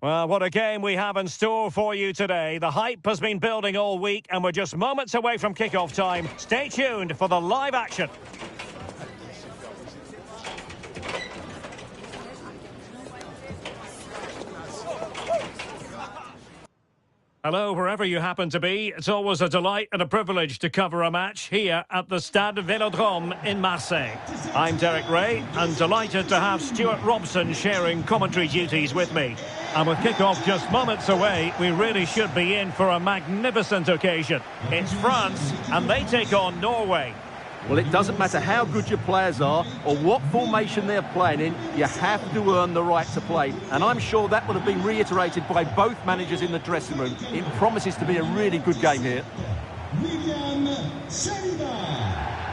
Well, what a game we have in store for you today. The hype has been building all week and we're just moments away from kickoff time. Stay tuned for the live action. Hello, wherever you happen to be. It's always a delight and a privilege to cover a match here at the Stade Vélodrome in Marseille. I'm Derek Ray and delighted to have Stuart Robson sharing commentary duties with me. And with kickoff just moments away, we really should be in for a magnificent occasion. It's France and they take on Norway. Well, it doesn't matter how good your players are or what formation they're playing in, you have to earn the right to play. And I'm sure that would have been reiterated by both managers in the dressing room. It promises to be a really good game here. William Saliba,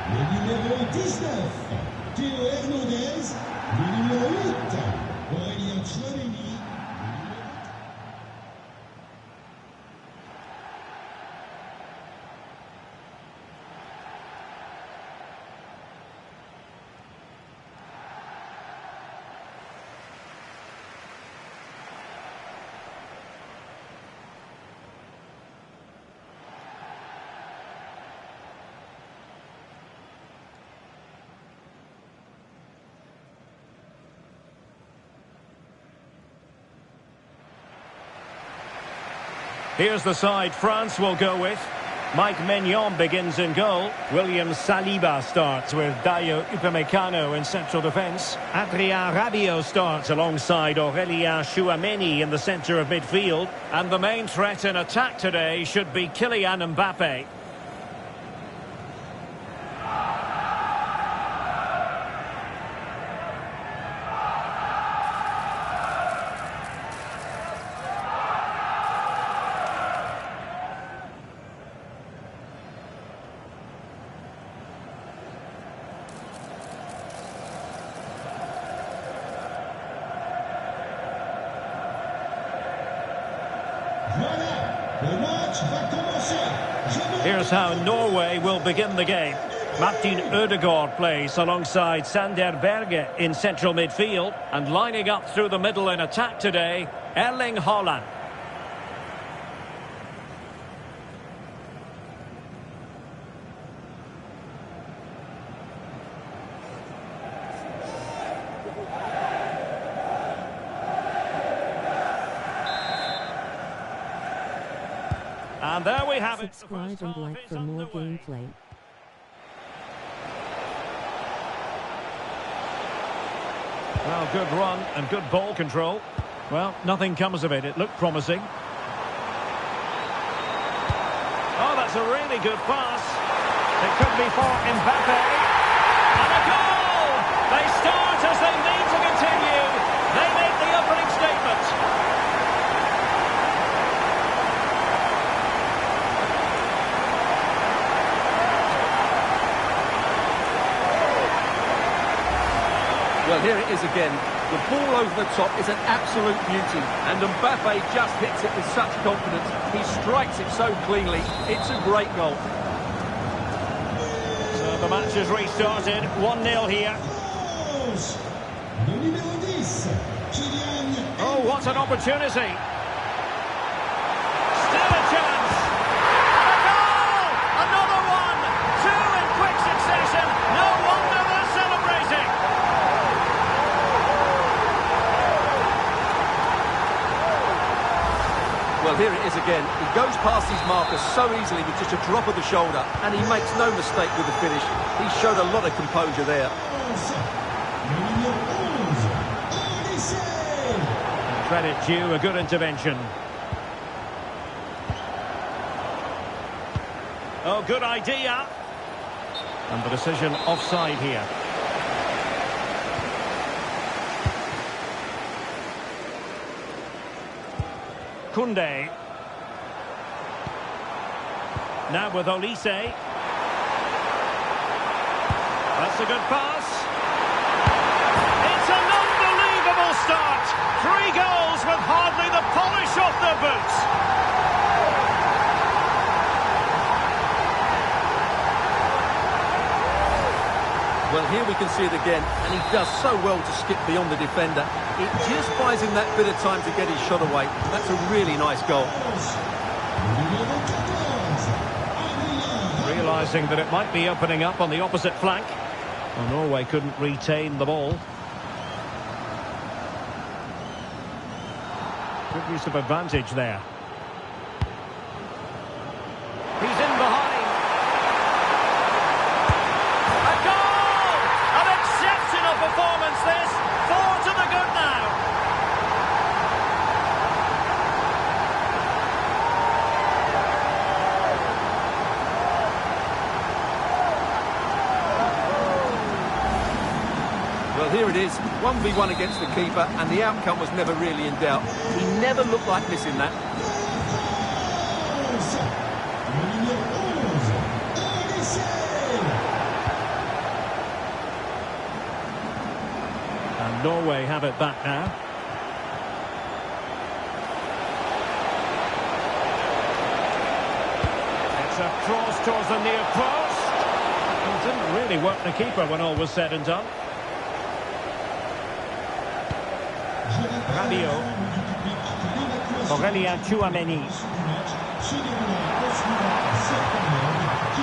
le numéro 19, Théo Hernandez, le numéro 8, Aurélien Tchouameni. Here's the side France will go with. Mike Maignan begins in goal. William Saliba starts with Dayo Upamecano in central defence. Adrien Rabiot starts alongside Aurélien Tchouameni in the centre of midfield. And the main threat in attack today should be Kylian Mbappe. Here's how Norway will begin the game. Martin Ødegaard plays alongside Sander Berge in central midfield. And lining up through the middle in attack today, Erling Haaland. And there we have it. Subscribe and like for more gameplay. Well, good run and good ball control. Well, nothing comes of it. It looked promising. Oh, that's a really good pass. It could be for Mbappe. And a goal! They start as they need to continue. They make the opening statement. Well, here it is again. The ball over the top is an absolute beauty. And Mbappe just hits it with such confidence. He strikes it so cleanly. It's a great goal. So the match has restarted. 1-0 here. Oh, what an opportunity. Still a chance. A goal! Another one! Two in quick succession. No wonder they're celebrating. Well, here it is again. He goes past his marker so easily with just a drop of the shoulder, and he makes no mistake with the finish. He showed a lot of composure there. Credit due, a good intervention. Oh, good idea. And the decision offside here. Koundé. Now with Olise. That's a good pass. It's an unbelievable start. 3 goals with hardly the polish off their boots. Well, here we can see it again, and he does so well to skip beyond the defender. It just buys him that bit of time to get his shot away. That's a really nice goal. Realising that it might be opening up on the opposite flank. Well, Norway couldn't retain the ball. Good use of advantage there. He's in behind. A goal! An exceptional performance this. 4 to the good now. Well, here it is, 1v1 against the keeper, and the outcome was never really in doubt. He never looked like missing that. And Norway have it back now. It's a cross towards the near post. It didn't really work the keeper when all was said and done. Radio. Aurélien Tchouaméni.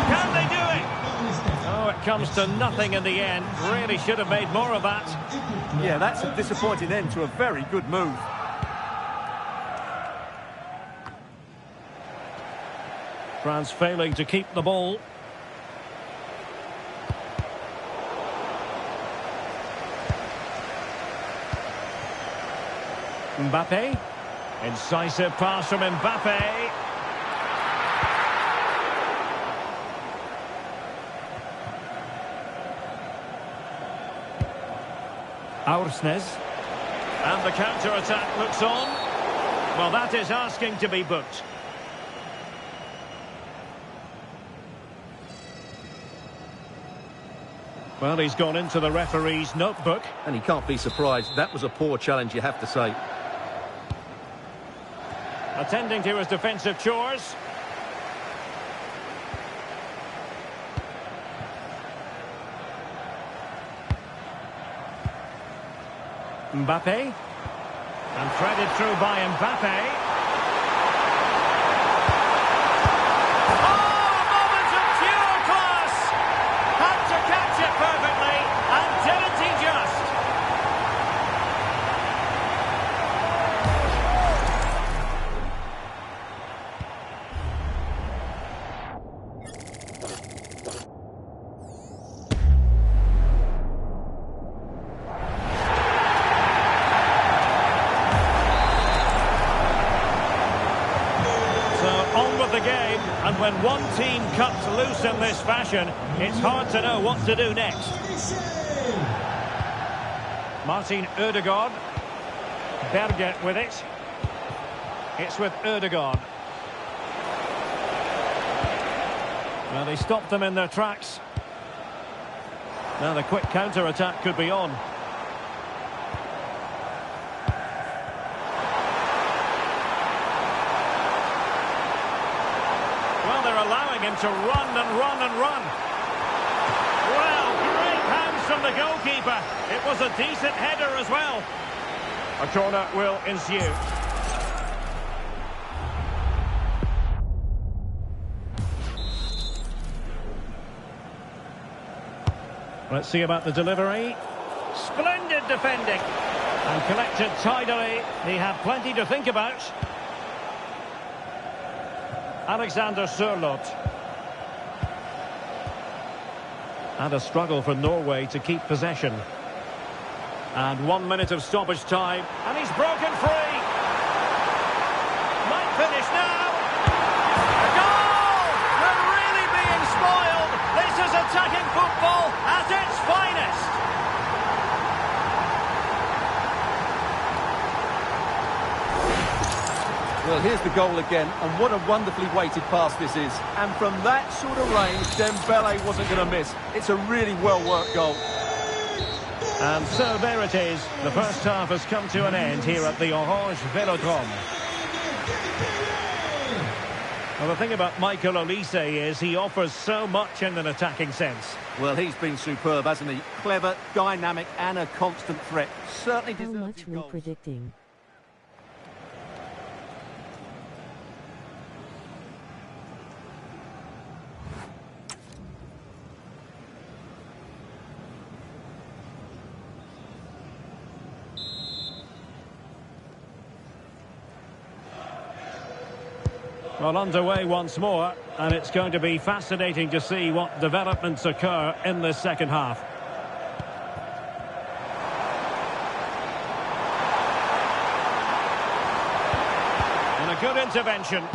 Can they do it? Oh, it comes to nothing in the end. Really should have made more of that. Yeah, that's a disappointing end to a very good move. France failing to keep the ball. Mbappe. Incisive pass from Mbappe. Aursnes. And the counter-attack looks on. Well, that is asking to be booked. Well, he's gone into the referee's notebook. And he can't be surprised. That was a poor challenge, you have to say. Attending to his defensive chores. Mbappe. And threaded through by Mbappe. Oh, a moment of pure class! Had to catch it perfectly, and didn't he just? The game, and when one team cuts loose in this fashion, it's hard to know what to do next. Martin Ødegaard. Berge with it. It's with Ødegaard. Well, they stopped them in their tracks. Now the quick counter-attack could be on. Allowing him to run and run and run. Well, great hands from the goalkeeper. It was a decent header as well. A corner will ensue. Let's see about the delivery. Splendid defending. And collected tidily. They have plenty to think about. Alexander Sørloth. And a struggle for Norway to keep possession. And 1 minute of stoppage time. And he's broken free. Might finish now. A goal! They're really being spoiled. This is attacking football at its finest. Well, here's the goal again, and what a wonderfully weighted pass this is. And from that sort of range, Dembele wasn't going to miss. It's a really well-worked goal. And so there it is. The first half has come to an end here at the Orange Velodrome. Well, the thing about Michael Olise is he offers so much in an attacking sense. Well, he's been superb, hasn't he? Clever, dynamic, and a constant threat. Certainly How deserves much his we goals. predicting? Well, underway once more, and it's going to be fascinating to see what developments occur in this second half. And a good intervention.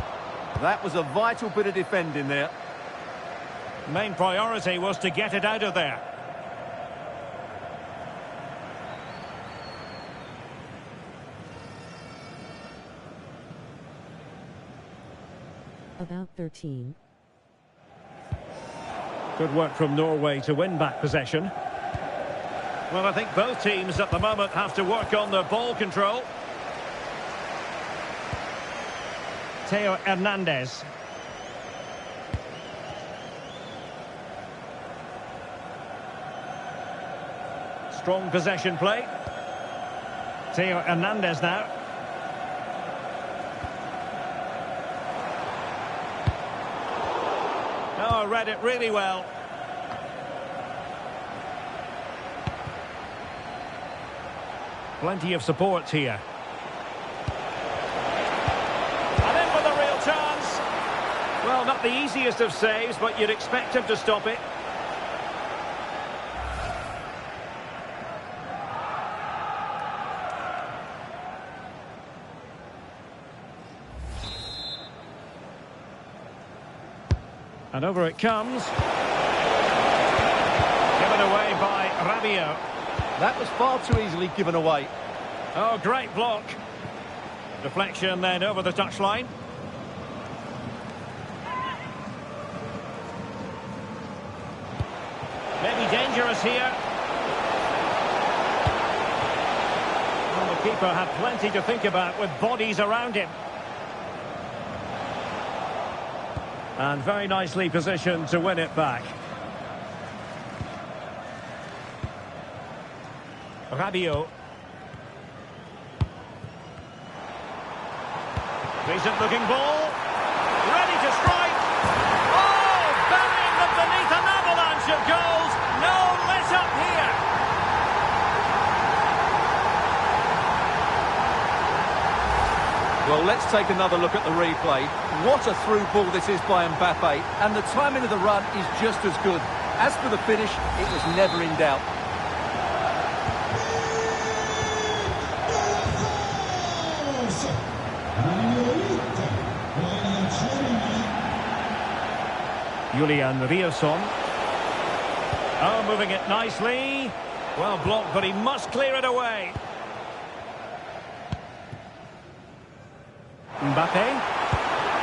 That was a vital bit of defending there. Main priority was to get it out of there. About 13. Good work from Norway to win back possession. Well, I think both teams at the moment have to work on their ball control. Theo Hernandez. Strong possession play. Theo Hernandez now. Oh, read it really well. Plenty of support here. And in with a real chance. Well, not the easiest of saves, but you'd expect him to stop it. And over it comes. Given away by Rabiot. That was far too easily given away. Oh, great block. Deflection then over the touchline. Maybe dangerous here. Well, the keeper had plenty to think about with bodies around him. And very nicely positioned to win it back. Rabiot. Decent looking ball. Ready to strike. Oh, burying them beneath an avalanche of goals. No let up here. Well, let's take another look at the replay. What a through ball this is by Mbappe, and the timing of the run is just as good. As for the finish, it was never in doubt. Julian Riosson. Oh, moving it nicely. Well blocked, but he must clear it away. Mbappe.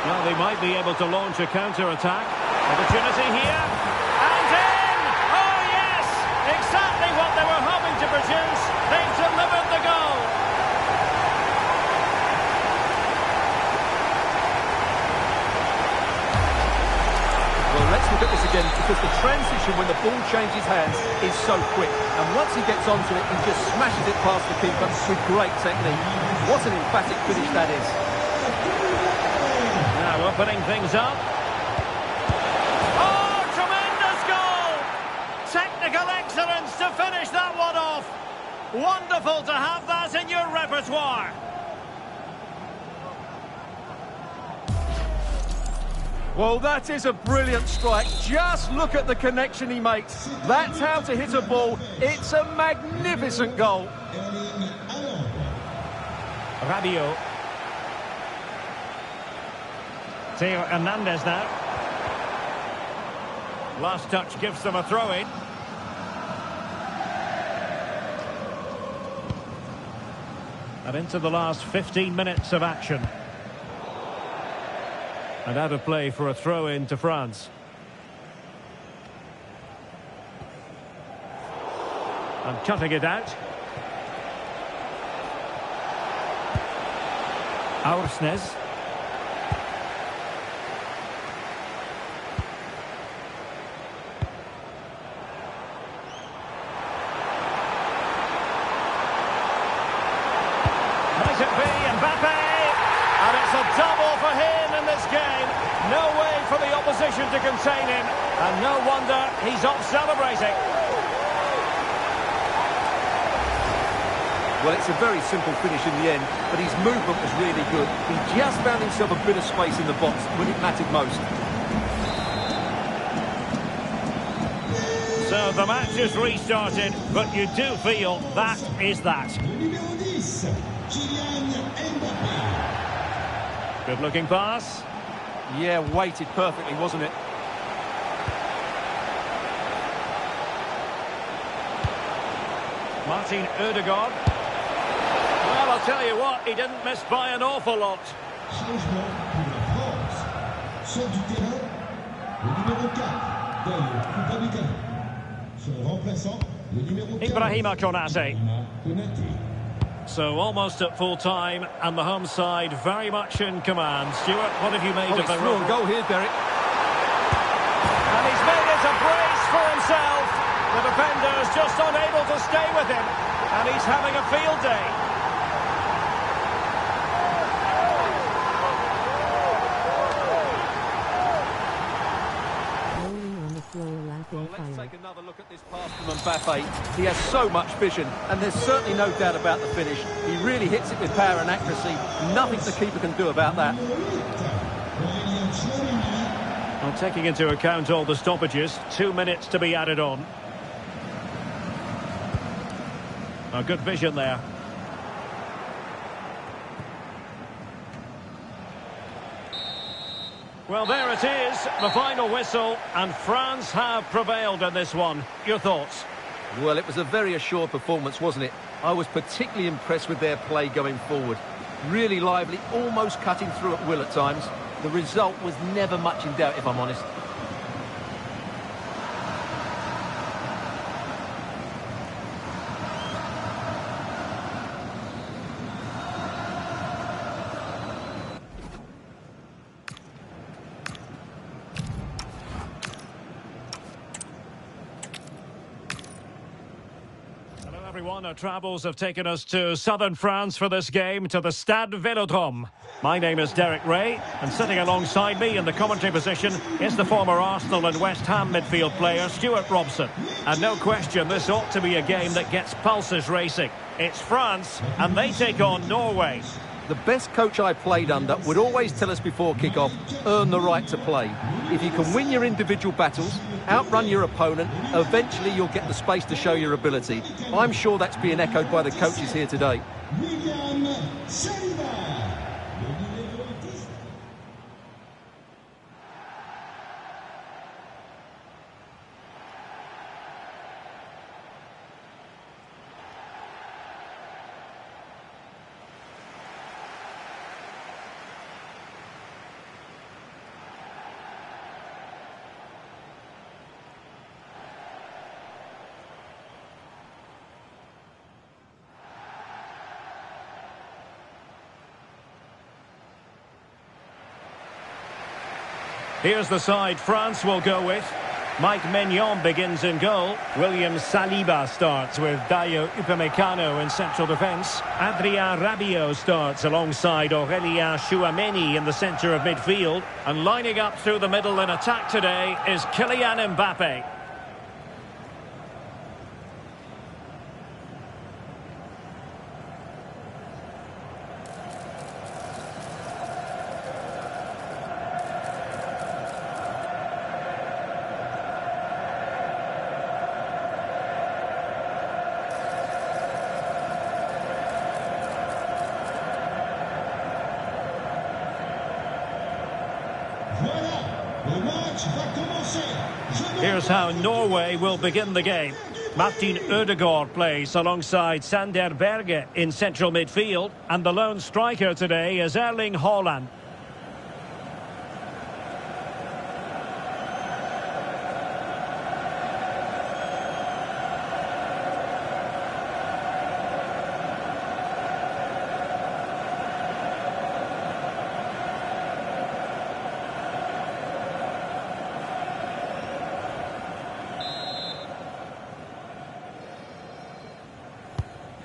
Well, they might be able to launch a counter-attack. Opportunity here. And in! Oh, yes! Exactly what they were hoping to produce. They've delivered the goal. Well, let's look at this again, because the transition when the ball changes hands is so quick. And once he gets onto it, he just smashes it past the keeper with great technique. What an emphatic finish that is. Now opening things up. Oh, tremendous goal! Technical excellence to finish that one off. Wonderful to have that in your repertoire. Well, that is a brilliant strike. Just look at the connection he makes. That's how to hit a ball. It's a magnificent goal. Rabiot. Theo Hernandez now. Last touch gives them a throw-in. And into the last 15 minutes of action. And out of play for a throw-in to France. And cutting it out. Aursnes. position to contain him, and no wonder he's off celebrating. Well, it's a very simple finish in the end, but his movement was really good. He just found himself a bit of space in the box when it mattered most. So the match has restarted, but you do feel that is that. Good-looking pass. Yeah, weighted perfectly, wasn't it? Martin Ødegaard. Well, I'll tell you what, he didn't miss by an awful lot. Changement pour la France. Sort du terrain, le numéro 4, Del Upamecano. Son remplaçant, le numéro 4. Ibrahima Konate. Konate. So almost at full time, and the home side very much in command. Stuart, what have you made of the Through run? and goal here, Derek. And he's made it a brace for himself. The defender's just unable to stay with him, and he's having a field day. Rolling on the floor laughing Let's fire. take another look at this pass from Mbappe. He has so much vision, and there's certainly no doubt about the finish. He really hits it with power and accuracy. Nothing the keeper can do about that. Well, taking into account all the stoppages, 2 minutes to be added on. A good vision there. Well, there it is, the final whistle, and France have prevailed in this one. Your thoughts? Well, it was a very assured performance, wasn't it? I was particularly impressed with their play going forward. Really lively, almost cutting through at will at times. The result was never much in doubt, if I'm honest. Everyone, our travels have taken us to southern France for this game, to the Stade Vélodrome. My name is Derek Ray, and sitting alongside me in the commentary position is the former Arsenal and West Ham midfield player Stuart Robson. And no question, this ought to be a game that gets pulses racing. It's France, and they take on Norway. The best coach I played under would always tell us before kick-off, earn the right to play. If you can win your individual battles, outrun your opponent, eventually you'll get the space to show your ability. I'm sure that's being echoed by the coaches here today. Here's the side France will go with. Mike Maignan begins in goal. William Saliba starts with Dayo Upamecano in central defence. Adrien Rabiot starts alongside Aurélien Tchouameni in the centre of midfield. And lining up through the middle in attack today is Kylian Mbappe. Here's how Norway will begin the game. Martin Ødegaard plays alongside Sander Berge in central midfield. And the lone striker today is Erling Haaland.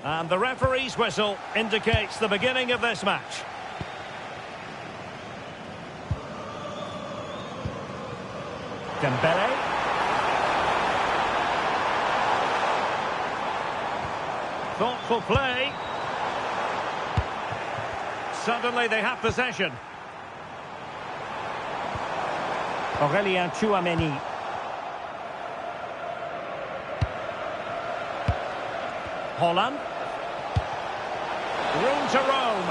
And the referee's whistle indicates the beginning of this match. Dembele. Thoughtful play. Suddenly they have possession. Aurélien Tchouameni. Holland. Room to roam.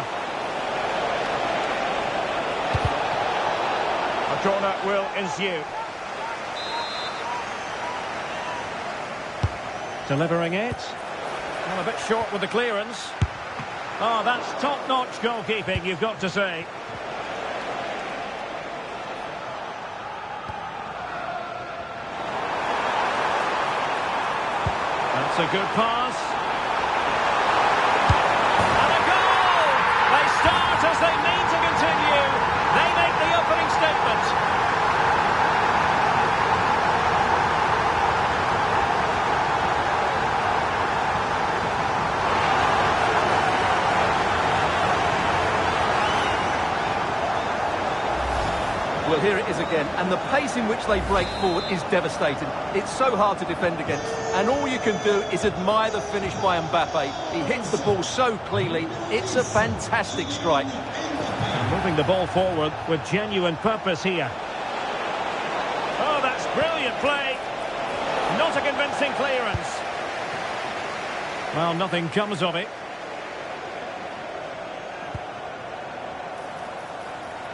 A corner will ensue. Delivering it. Well, a bit short with the clearance. Oh, that's top-notch goalkeeping, you've got to say. That's a good pass. And a goal! They start as they mean to continue. They make the opening statement. Well, here it is again, and the pace in which they break forward is devastating. It's so hard to defend against, and all you can do is admire the finish by Mbappe. He hits the ball so cleanly. It's a fantastic strike. And moving the ball forward with genuine purpose here. Oh, that's brilliant play. Not a convincing clearance. Well, nothing comes of it.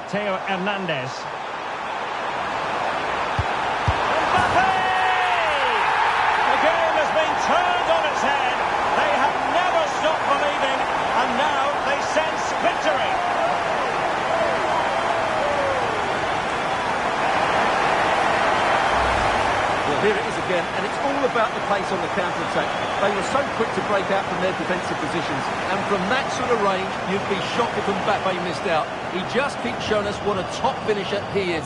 Theo Hernandez. Turned on its head. They have never stopped believing, and now they sense victory. Well, here it is again, and it's all about the pace on the counter-attack. They were so quick to break out from their defensive positions, and from that sort of range, you'd be shocked if Mbappe missed out. He just keeps showing us what a top finisher he is.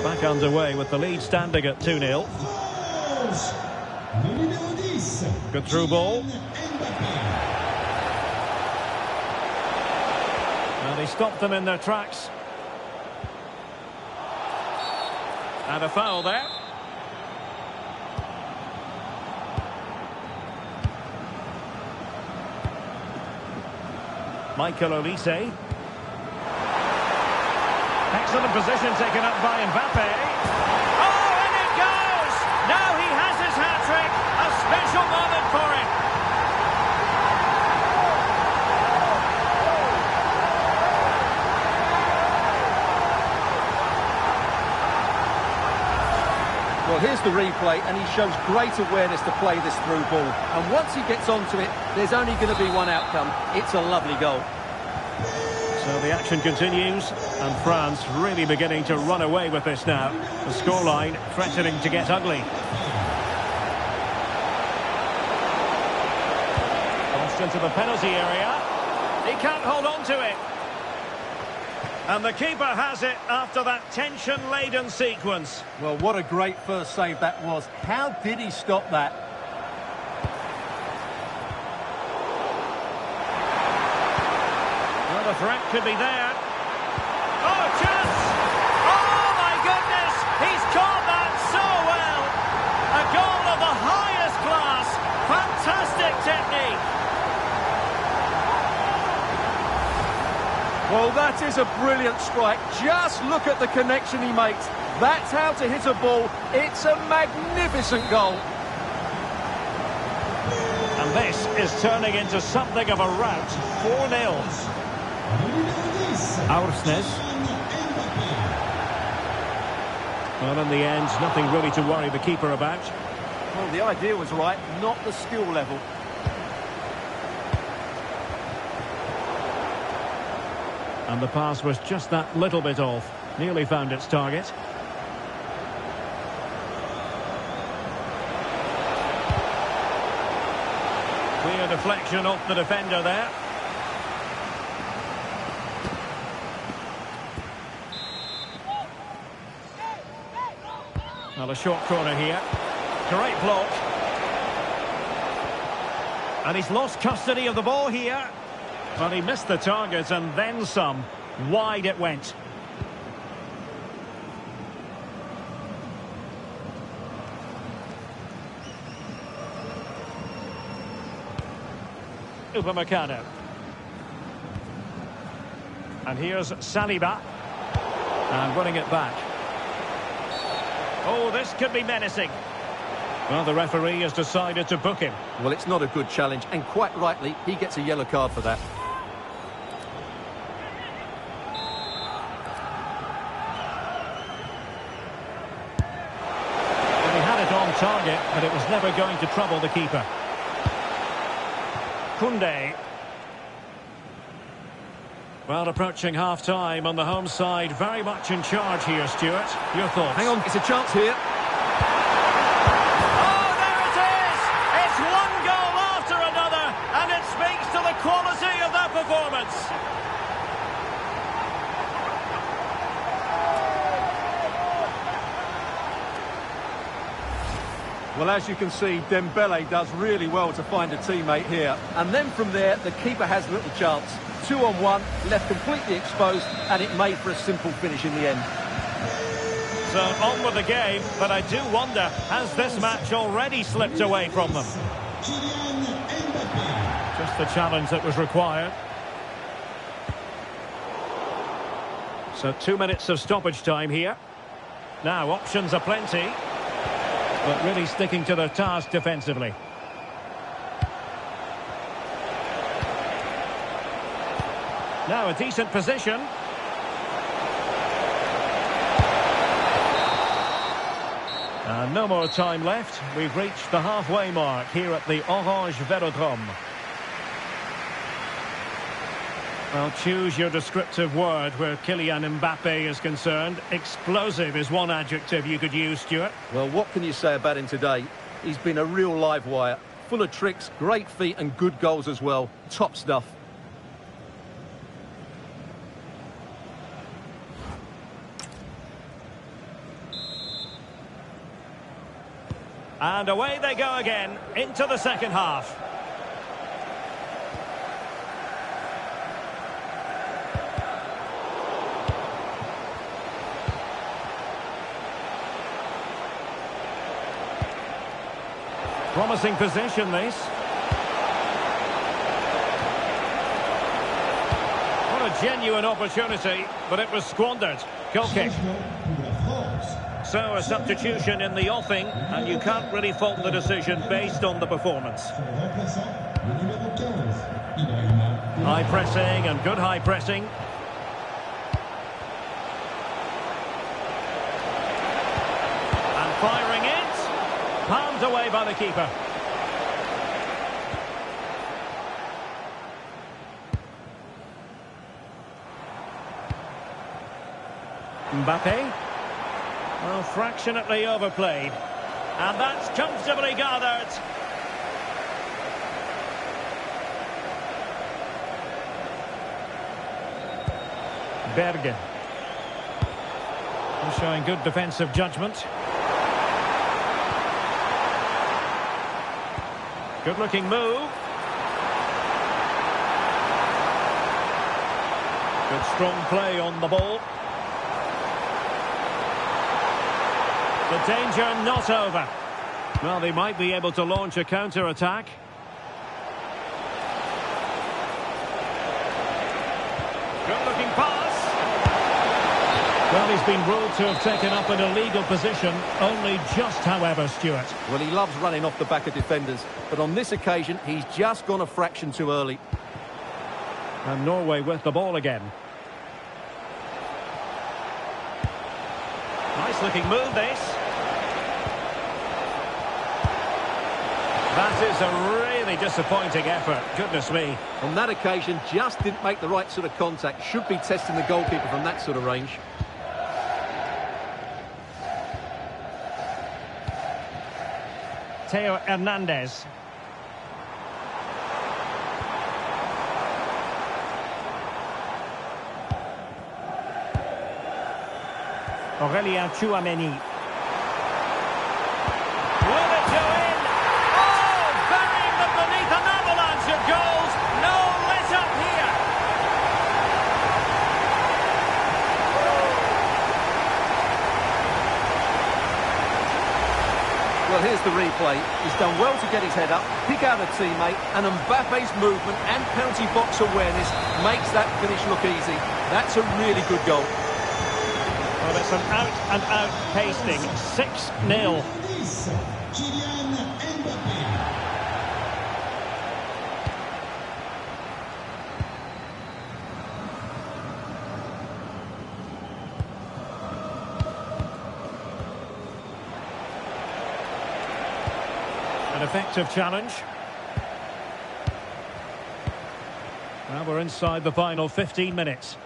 Back underway with the lead standing at 2-0. Good through ball. And he stopped them in their tracks. And a foul there. Michael Olise. Excellent position taken up by Mbappe. Oh, and it goes! Now he has his hat-trick. A special moment for him. Well, here's the replay, and he shows great awareness to play this through ball. And once he gets onto it, there's only going to be one outcome. It's a lovely goal. So the action continues, and France really beginning to run away with this now. The scoreline threatening to get ugly. Crossed into the penalty area. He can't hold on to it. And the keeper has it after that tension-laden sequence. Well, what a great first save that was. How did he stop that? The threat could be there. Oh, chance! Oh, my goodness! He's caught that so well! A goal of the highest class. Fantastic technique. Well, that is a brilliant strike. Just look at the connection he makes. That's how to hit a ball. It's a magnificent goal. And this is turning into something of a rout. 4-0. Aursnes. Well, in the end, nothing really to worry the keeper about. Well, the idea was right, not the skill level. And the pass was just that little bit off. Nearly found its target. Clear deflection off the defender there. Well, a short corner here. Great block. And he's lost custody of the ball here. But he missed the target and then some. Wide it went. Upamecano. And here's Saliba. And winning it back. Oh, this could be menacing. Well, the referee has decided to book him. Well, it's not a good challenge, and quite rightly, he gets a yellow card for that. And he had it on target, but it was never going to trouble the keeper. Koundé. Well, approaching half-time on the home side, very much in charge here, Stuart. Your thoughts? Hang on, it's a chance here. Oh, there it is! It's one goal after another, and it speaks to the quality of their performance. Well, as you can see, Dembele does really well to find a teammate here. And then from there, the keeper has little chance. 2-on-1, left completely exposed, and it made for a simple finish in the end. So on with the game, but I do wonder, has this match already slipped away from them? Just the challenge that was required. So 2 minutes of stoppage time here. Now, options are plenty, but really sticking to their task defensively. Now a decent position. And no more time left. We've reached the halfway mark here at the Orange Velodrome. Well, choose your descriptive word where Kylian Mbappe is concerned. Explosive is one adjective you could use, Stuart. Well, what can you say about him today? He's been a real live wire. Full of tricks, great feet and good goals as well. Top stuff. And away they go again into the second half. Promising position, this. What a genuine opportunity, but it was squandered. Goal kick. So a substitution in the offing, and you can't really fault the decision based on the performance. High pressing and good high pressing. And firing it. Palmed away by the keeper. Mbappe. Well, fractionately overplayed. And that's comfortably gathered. Bergen. Showing good defensive judgment. Good looking move. Good strong play on the ball. The danger not over. Well, they might be able to launch a counter-attack. Good-looking pass. Well, he's been ruled to have taken up an illegal position. Only just, however, Stuart. Well, he loves running off the back of defenders. But on this occasion, he's just gone a fraction too early. And Norway with the ball again. Nice looking move, this. That is a really disappointing effort. Goodness me. On that occasion, just didn't make the right sort of contact. Should be testing the goalkeeper from that sort of range. Theo Hernandez. Aurélien Tchouaméni. Will it go in? Oh, burying them beneath an avalanche of goals. No let up here. Here's the replay. He's done well to get his head up, pick out a teammate, and Mbappe's movement and penalty box awareness makes that finish look easy. That's a really good goal. Well, it's an out-and-out pasting. 6-0. Kylian Mbappé. An effective challenge. Now we're inside the final 15 minutes.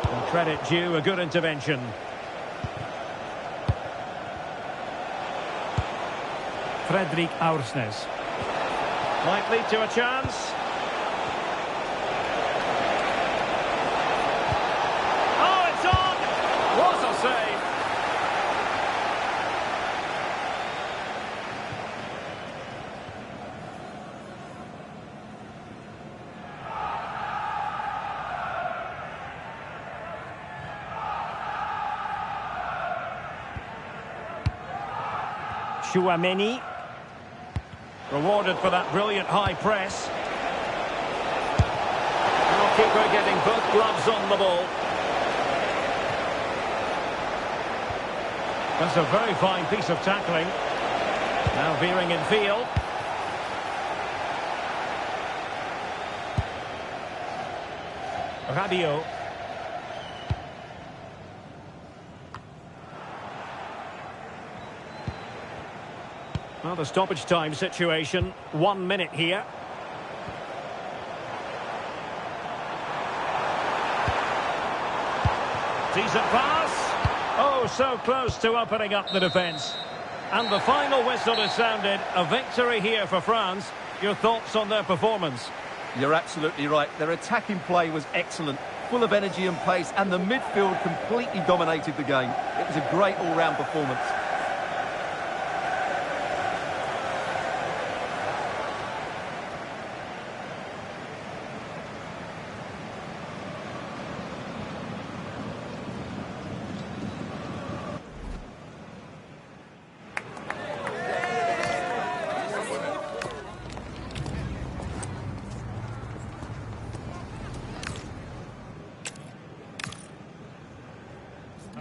And credit due, a good intervention. Fredrik Aursnes. Might lead to a chance. Oh, it's on! What a save! Chouameni. Rewarded for that brilliant high press. Goalkeeper getting both gloves on the ball. That's a very fine piece of tackling. Now veering in field. Rabiot. Well, the stoppage time situation, 1 minute here. Decent pass. Oh, so close to opening up the defence. And the final whistle is sounded. A victory here for France. Your thoughts on their performance? You're absolutely right. Their attacking play was excellent, full of energy and pace, and the midfield completely dominated the game. It was a great all-round performance.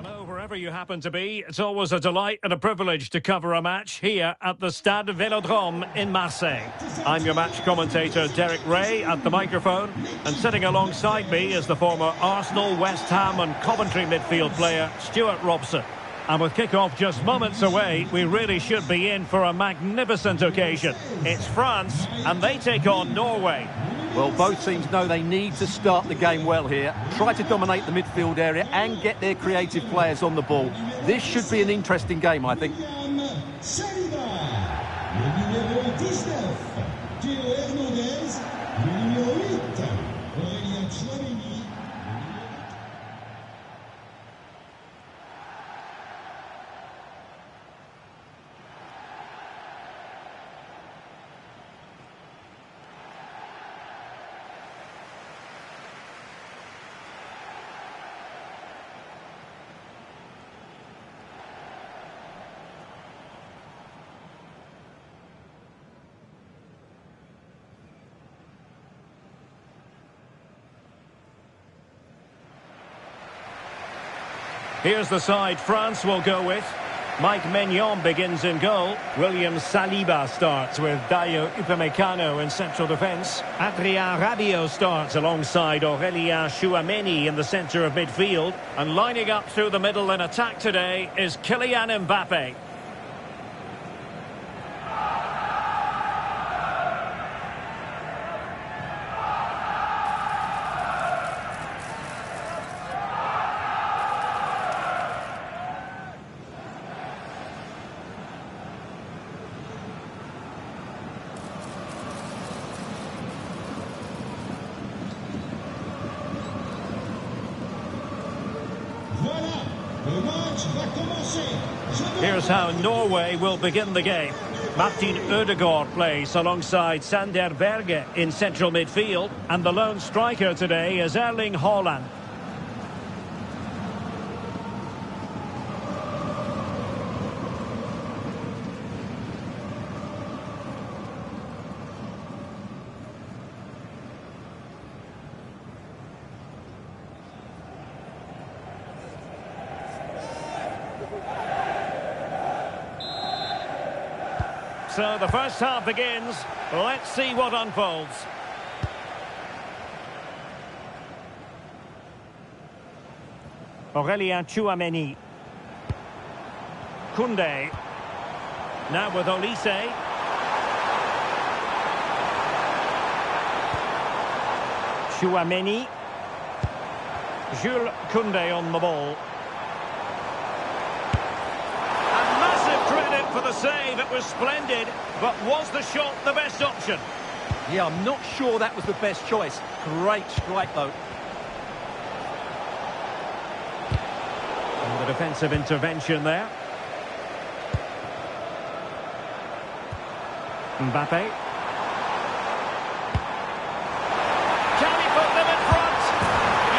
Hello, wherever you happen to be. It's always a delight and a privilege to cover a match here at the Stade Vélodrome in Marseille. I'm your match commentator, Derek Ray, at the microphone. And sitting alongside me is the former Arsenal, West Ham and Coventry midfield player, Stuart Robson. And with kick-off just moments away, we really should be in for a magnificent occasion. It's France, and they take on Norway. Well, both teams know they need to start the game well here, try to dominate the midfield area and get their creative players on the ball. This should be an interesting game, I think. Here's the side France will go with. Mike Maignan begins in goal. William Saliba starts with Dayo Upamecano in central defence. Adrien Rabiot starts alongside Aurélien Chouameni in the centre of midfield. And lining up through the middle in attack today is Kylian Mbappé. Here's how Norway will begin the game. Martin Ødegaard plays alongside Sander Berge in central midfield. And the lone striker today is Erling Haaland. So the first half begins. Let's see what unfolds. Aurélien Tchouaméni. Koundé. Now with Olise. Tchouaméni. Jules Koundé on the ball. And massive credit for the save. It was splendid. But was the shot the best option? Yeah, I'm not sure that was the best choice. Great strike, though. And the defensive intervention there. Mbappe. Can he put them in front?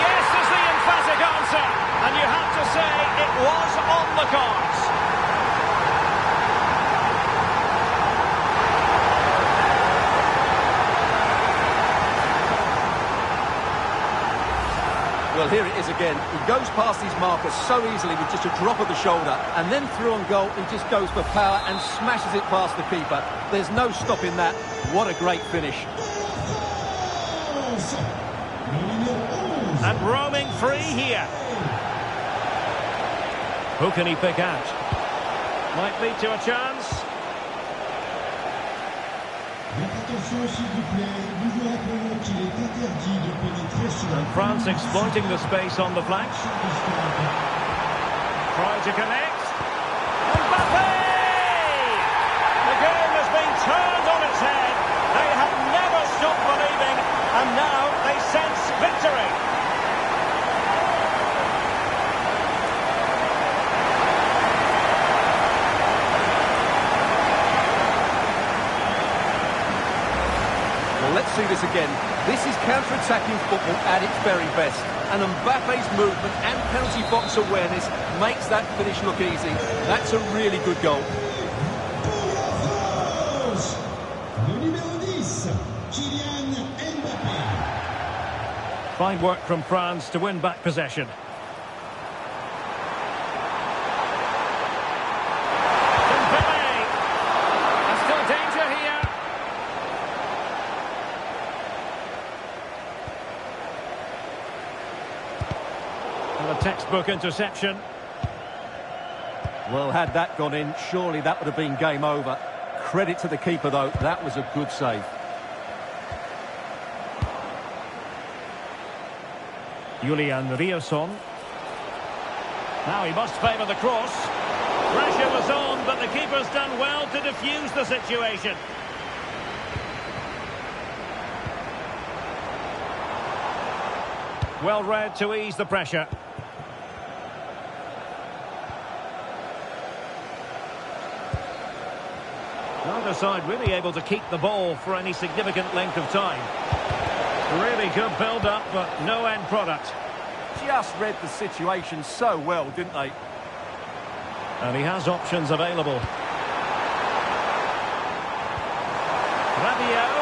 Yes is the emphatic answer. And you have to say it was on the cards. Well, here it is again. He goes past his marker so easily with just a drop of the shoulder, and then through on goal, he just goes for power and smashes it past the keeper. There's no stopping that. What a great finish. And roaming free here. Who can he pick out? Might lead to a chance. And France exploiting the space on the flanks. Try to connect. Mbappe! The game has been turned on its head. They have never stopped believing, and now they sense victory. Let's see this again. This is counter-attacking football at its very best. And Mbappe's movement and penalty box awareness makes that finish look easy. That's a really good goal. Fine work from France to win back possession. Dembele. There's still danger here. And a textbook interception. Well, had that gone in, surely that would have been game over. Credit to the keeper, though. That was a good save. Julian Riosson. Now he must favour the cross. Pressure was on, but the keeper's done well to defuse the situation. Well read to ease the pressure. Neither side really able to keep the ball for any significant length of time. Really good build-up, but no end product. Just read the situation so well, didn't they? And he has options available. Rabiot!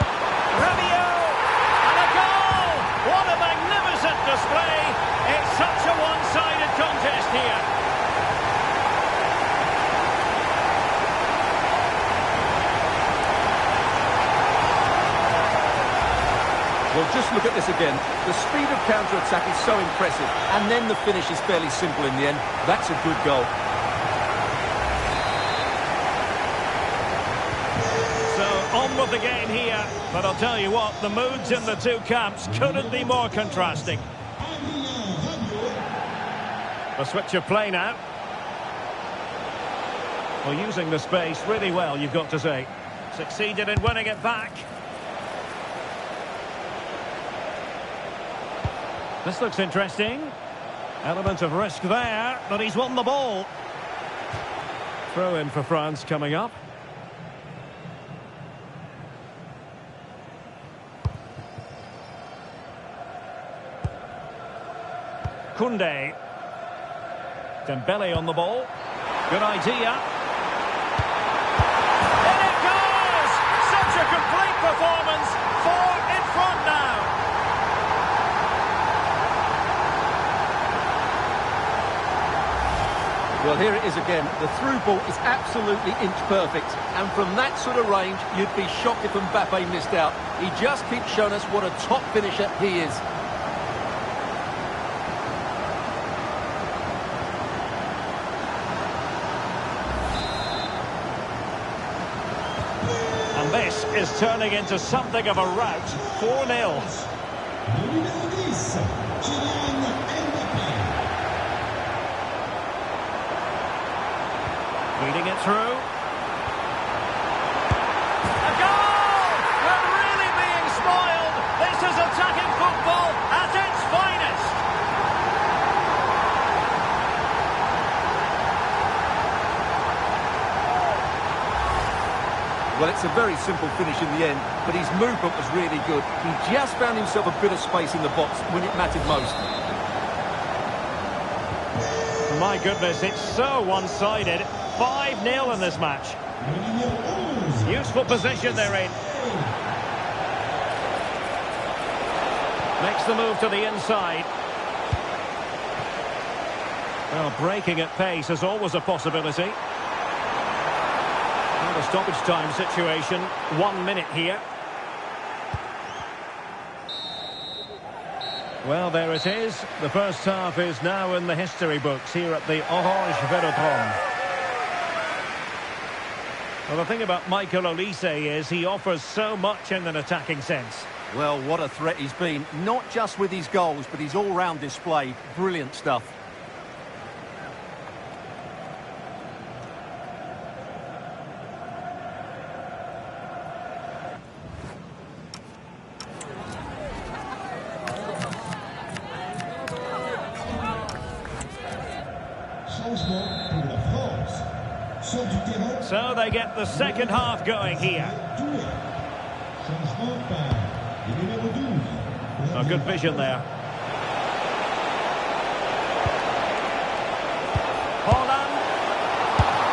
And a goal! What a magnificent display! It's such a one-sided contest here. Well, just look at this again. The speed of counter-attack is so impressive, and then the finish is fairly simple in the end. That's a good goal. So, on with the game here. But I'll tell you what, the moods in the two camps couldn't be more contrasting. A switch of play now. Well, using the space really well, you've got to say. Succeeded in winning it back. This looks interesting. Element of risk there, but he's won the ball. Throw in for France coming up. Koundé. Dembele on the ball. Good idea. And it goes! Such a complete performance. 4 in front now. Well, here it is again. The through ball is absolutely inch perfect. And from that sort of range, you'd be shocked if Mbappe missed out. He just keeps showing us what a top finisher he is. And this is turning into something of a rout. 4-0. Reading it through. A goal! We're really being spoiled. This is attacking football at its finest. Well, it's a very simple finish in the end, but his movement was really good. He just found himself a bit of space in the box when it mattered most. My goodness, it's so one-sided. 5-0 in this match. Useful position they're in. Makes the move to the inside. Well, breaking at pace is always a possibility. And a stoppage time situation. 1 minute here. Well, there it is. The first half is now in the history books here at the Orange Velodrome. Well, the thing about Michael Olise is he offers so much in an attacking sense. Well, what a threat he's been. Not just with his goals, but his all-round display. Brilliant stuff. So they get the second half going here. A good vision there. Holland.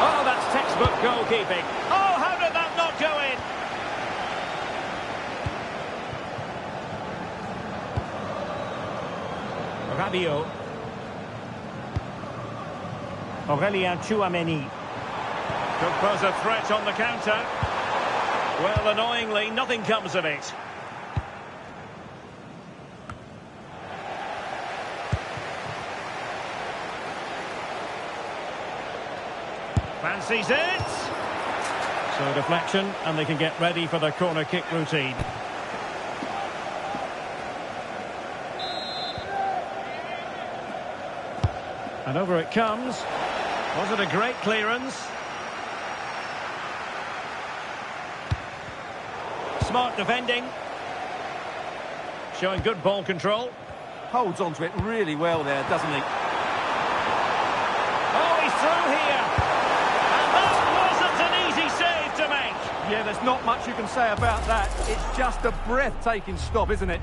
Oh, that's textbook goalkeeping. Oh, how did that not go in? Rabiot. Aurélien Tchouameni. Could pose a threat on the counter. Well, annoyingly, nothing comes of it. Fancies it. So deflection, and they can get ready for the corner kick routine. And over it comes. Was it a great clearance? Smart defending. Showing good ball control. Holds onto it really well there, doesn't he? Oh, he's through here. And that wasn't an easy save to make. Yeah, there's not much you can say about that. It's just a breathtaking stop, isn't it?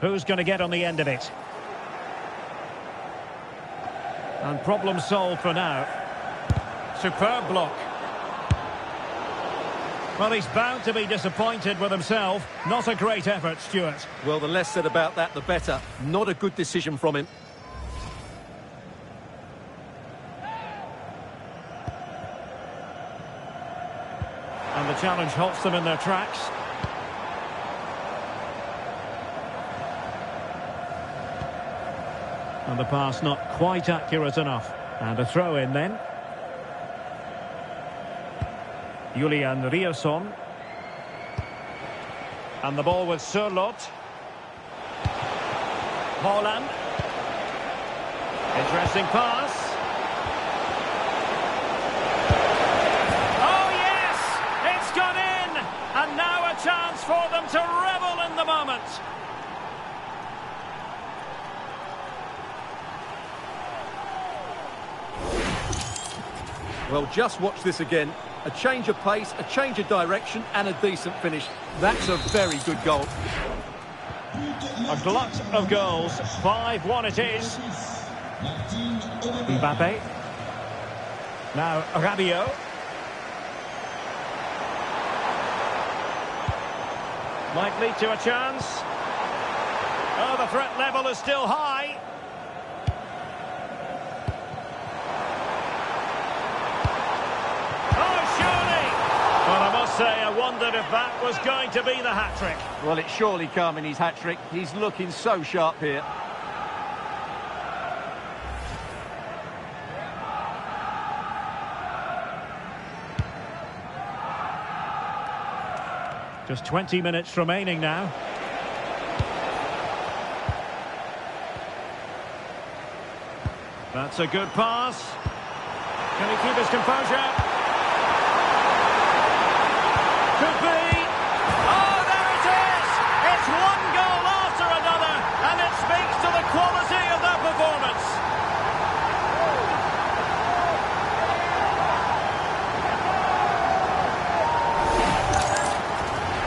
Who's going to get on the end of it? And problem solved for now. Superb block. Well, he's bound to be disappointed with himself. Not a great effort, Stuart. Well, the less said about that, the better. Not a good decision from him. And the challenge halts them in their tracks. And the pass not quite accurate enough. And a throw in then. Julian Rierson. And the ball with Sørloth. Holland. Interesting pass. Oh yes! It's gone in! And now a chance for them to revel in the moment. Well, just watch this again. A change of pace, a change of direction, and a decent finish. That's a very good goal. A glut of goals. 5-1 it is. Mbappe. Now Rabiot. Might lead to a chance. Oh, the threat level is still high. Oh, surely! Well, I must say, I wondered if that was going to be the hat-trick. Well, it's surely coming, his hat-trick. He's looking so sharp here. Just 20 minutes remaining now. That's a good pass. Can he keep his composure? Could be. Oh, there it is! It's one goal after another, and it speaks to the quality of their performance.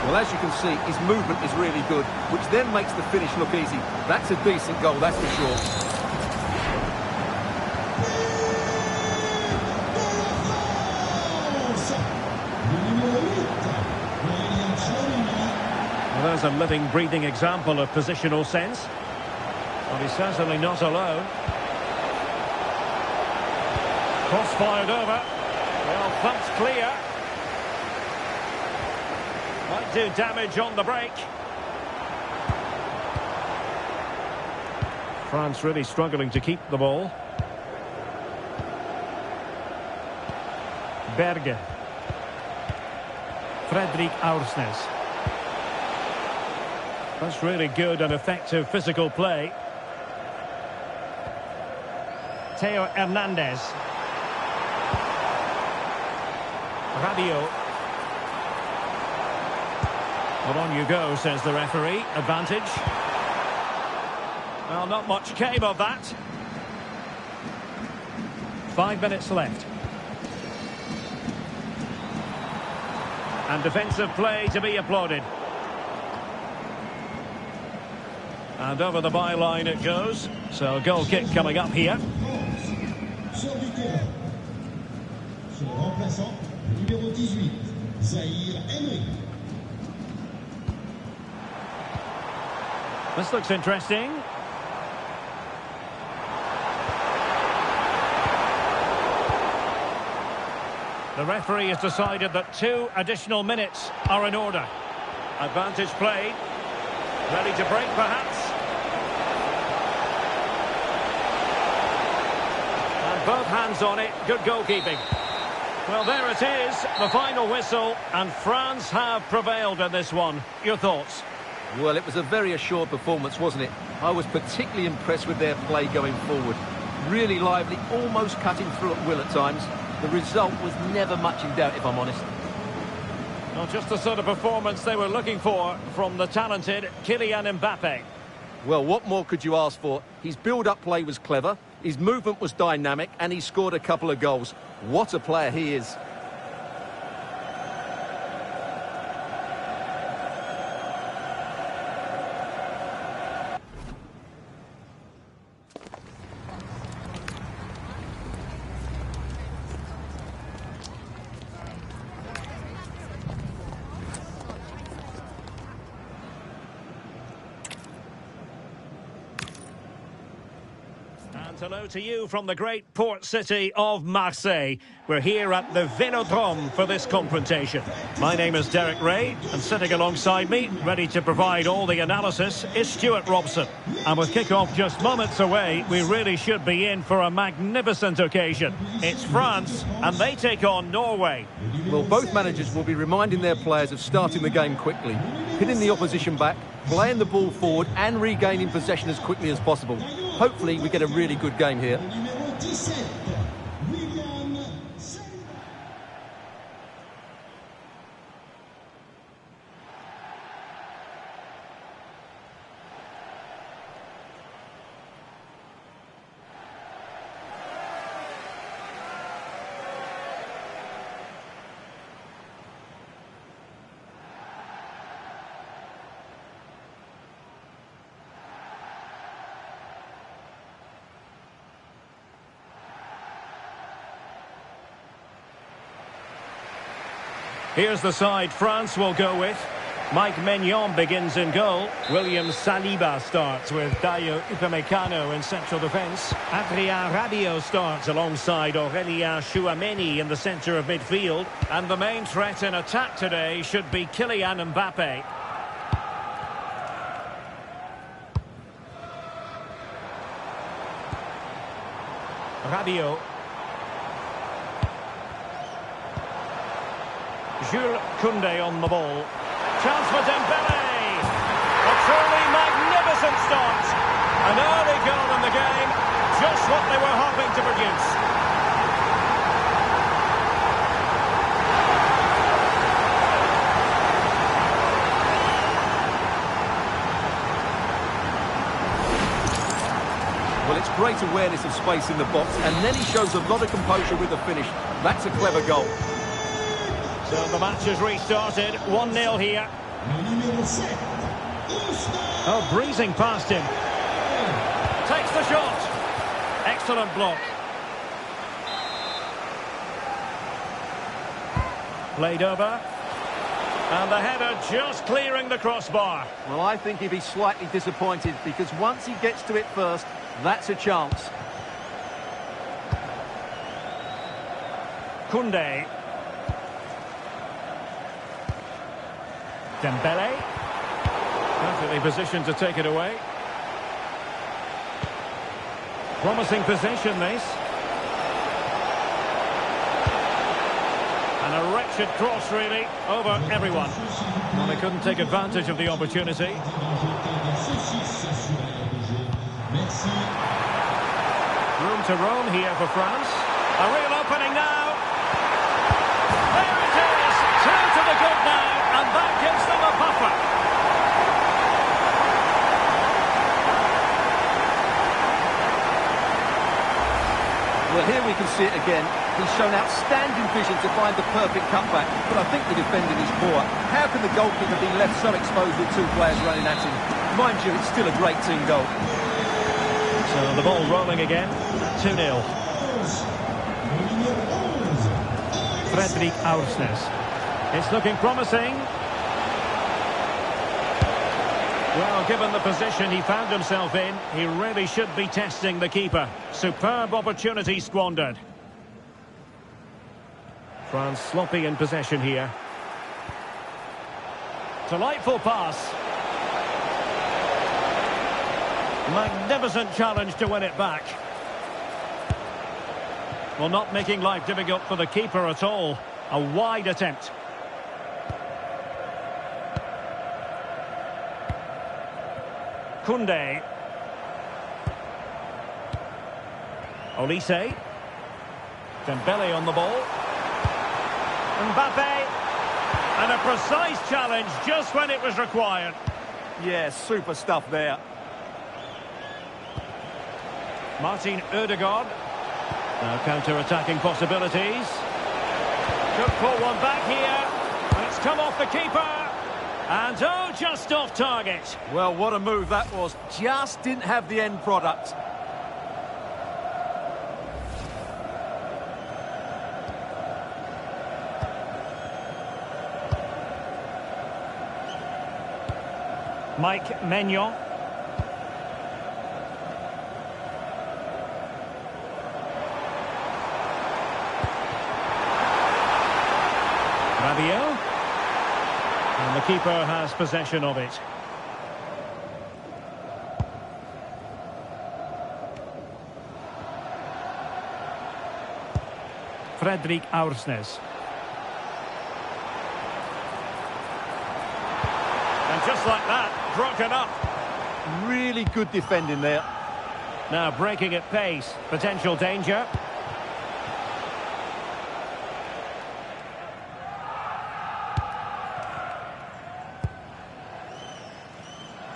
Well, as you can see, his movement is really good, which then makes the finish look easy. That's a decent goal, that's for sure. Well, there's a living, breathing example of positional sense. But he's certainly not alone. Cross fired over. Well, thumped clear. Might do damage on the break. France really struggling to keep the ball. Berge. Fredrik Aursnes. That's really good and effective physical play. Theo Hernandez. Rabiot. Well, on you go, says the referee. Advantage. Well, not much came of that. 5 minutes left. And defensive play to be applauded. And over the byline it goes. So a goal kick coming up here. Sur du terrain. Son remplaçant, le numéro 18, Zahir Emery. This looks interesting. The referee has decided that 2 additional minutes are in order. Advantage played. Ready to break, perhaps. And both hands on it. Good goalkeeping. Well, there it is, the final whistle, and France have prevailed in this one. Your thoughts? Well, it was a very assured performance, wasn't it? I was particularly impressed with their play going forward. Really lively, almost cutting through at will at times. The result was never much in doubt, if I'm honest. Not just the sort of performance they were looking for from the talented Kylian Mbappe. Well, what more could you ask for? His build-up play was clever, his movement was dynamic, and he scored a couple of goals. What a player he is. And hello to you from the great port city of Marseille. We're here at the Velodrome for this confrontation. My name is Derek Ray, and sitting alongside me, ready to provide all the analysis, is Stuart Robson. And with kick-off just moments away, we really should be in for a magnificent occasion. It's France, and they take on Norway. Well, both managers will be reminding their players of starting the game quickly, hitting the opposition back, playing the ball forward and regaining possession as quickly as possible. Hopefully we get a really good game here. Here's the side France will go with. Mike Maignan begins in goal. William Saliba starts with Dayo Upamecano in central defence. Adrien Rabiot starts alongside Aurélien Tchouameni in the centre of midfield. And the main threat in attack today should be Kylian Mbappe. Rabiot. Jules Koundé on the ball. Chance for Dembele. A truly magnificent start. An early goal in the game. Just what they were hoping to produce. Well, it's great awareness of space in the box, and then he shows a lot of composure with the finish. That's a clever goal. So the match has restarted. 1-0 here. Oh, breezing past him. Takes the shot. Excellent block. Played over. And the header just clearing the crossbar. Well, I think he'd be slightly disappointed, because once he gets to it first, that's a chance. Koundé. Dembele. Perfectly positioned to take it away. Promising position, this. And a wretched cross, really, over everyone. Well, they couldn't take advantage of the opportunity. Room to roam here for France. A real opening now. There it is. 2 to the good now. And that gives them a buffer. Well, here we can see it again. He's shown outstanding vision to find the perfect cutback, but I think the defending is poor. How can the goalkeeper be left so exposed with 2 players running at him? Mind you, it's still a great team goal. So the ball rolling again. 2-0. Fredrik Aursnes. It's looking promising. Well, given the position he found himself in, he really should be testing the keeper. Superb opportunity squandered. France sloppy in possession here. Delightful pass. Magnificent challenge to win it back. Well, not making life difficult for the keeper at all. A wide attempt. Koundé. Olise. Dembele on the ball. Mbappe. And a precise challenge just when it was required. Yeah, super stuff there. Martin Ødegaard. Now counter-attacking possibilities. Could pull one back here. And it's come off the keeper. And oh, just off target. Well, what a move that was. Just didn't have the end product. Mike Maignan. Rabiot. And the keeper has possession of it. Fredrik Aursnes. And just like that, broken up. Really good defending there. Now breaking at pace. Potential danger.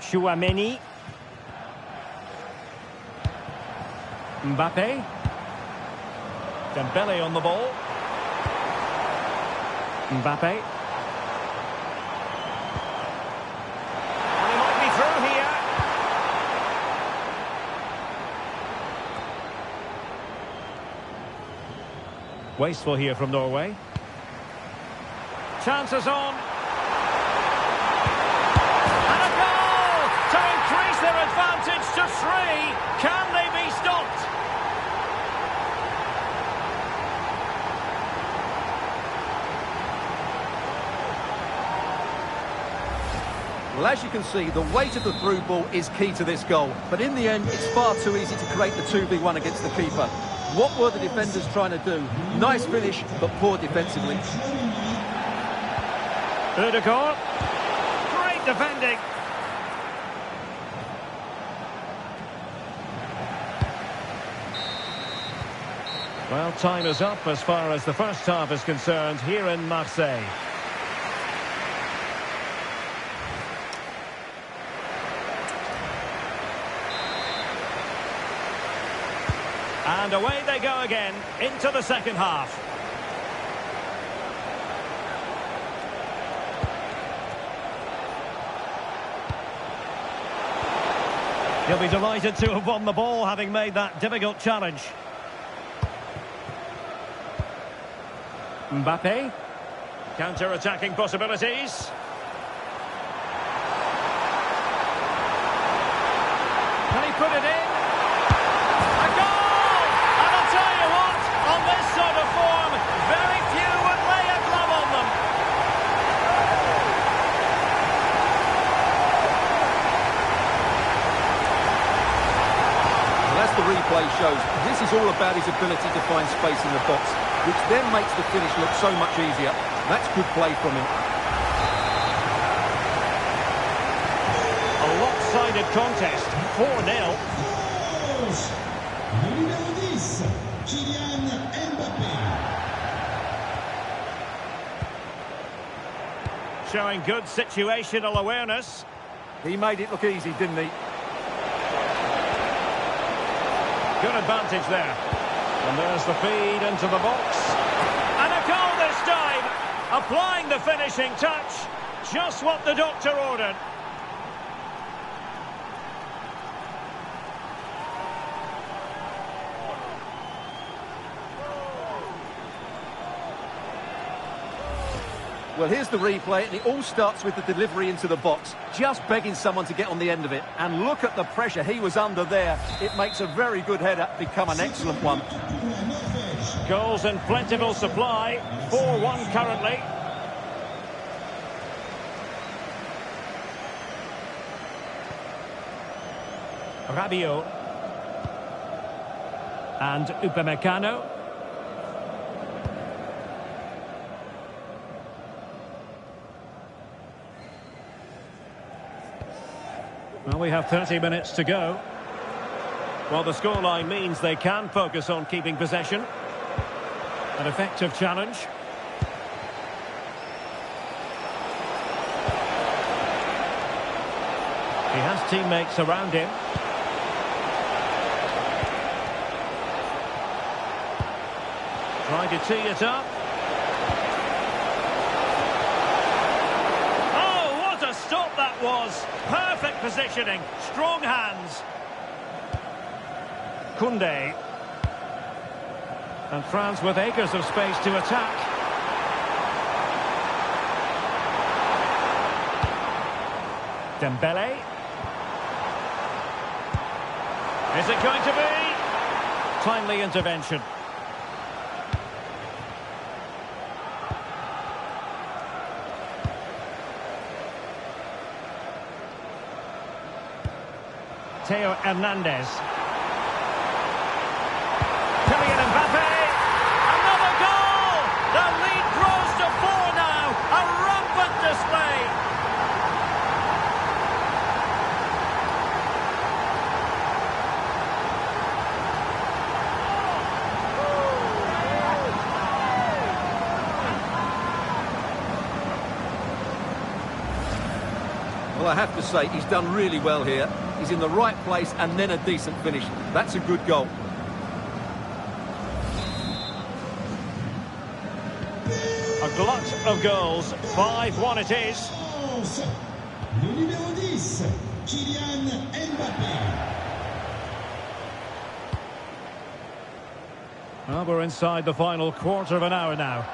Tchouameni. Mbappe. Dembele on the ball. Mbappe. And he might be through here. Wasteful here from Norway. Chances on. three. Can they be stopped? Well, as you can see, the weight of the through ball is key to this goal. But in the end, it's far too easy to create the 2v1 against the keeper. What were the defenders trying to do? Nice finish, but poor defensively. Udegaard. Great defending. Well, time is up as far as the first half is concerned here in Marseille. And away they go again into the second half. He'll be delighted to have won the ball, having made that difficult challenge. Mbappe. Counter-attacking possibilities. Can he put it in? A goal! And I'll tell you what, on this sort of form, very few would lay a glove on them. Well, as the replay shows, this is all about his ability to find space in the box, which then makes the finish look so much easier. That's good play from him. A lopsided contest, 4-0. Le numéro 10, Kylian Mbappé. Showing good situational awareness. He made it look easy, didn't he? Good advantage there. And there's the feed into the box. And a goal this time. Applying the finishing touch. Just what the doctor ordered. Well, here's the replay, and it all starts with the delivery into the box. Just begging someone to get on the end of it. And look at the pressure he was under there. It makes a very good header become an excellent one. Goals in plentiful supply. 4-1 currently. Rabiot. And Upamecano. Well, we have 30 minutes to go. Well, the scoreline means they can focus on keeping possession. An effective challenge. He has teammates around him. Trying to tee it up. Oh, what a stop that was! Perfect positioning, strong hands. Koundé. And France with acres of space to attack. Dembele. Is it going to be? Timely intervention. Theo Hernandez. Kylian Mbappé. Another goal! The lead grows to 4 now. A rampant display. Well, I have to say, he's done really well here. He's in the right place and then a decent finish. That's a good goal. A glut of goals. 5-1 it is. Le numéro 10, Kylian Mbappé. Well, we're inside the final quarter of an hour now.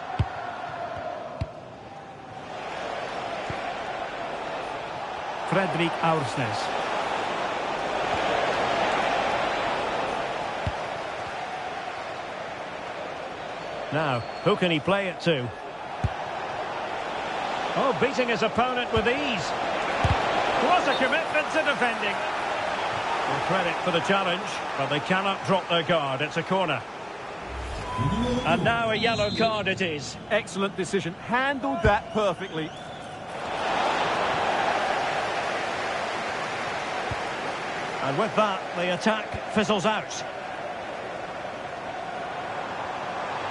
Fredrik Aursnes. Now, who can he play it to? Oh, beating his opponent with ease. What a commitment to defending. Well, credit for the challenge, but they cannot drop their guard. It's a corner. And now a yellow card it is. Excellent decision. Handled that perfectly. And with that, the attack fizzles out.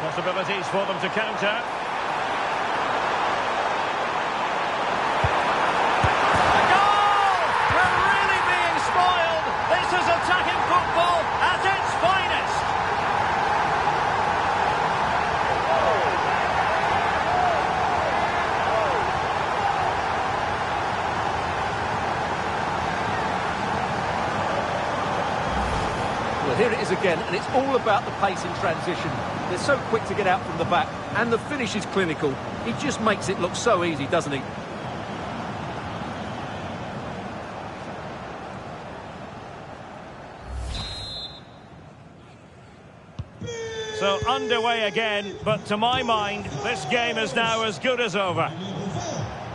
Possibilities for them to counter. A goal! We're really being spoiled. This is attacking football at its finest. Well, here it is again, and it's all about the pace in transition. They're so quick to get out from the back, and the finish is clinical. He just makes it look so easy, doesn't he? So underway again, but to my mind, this game is now as good as over.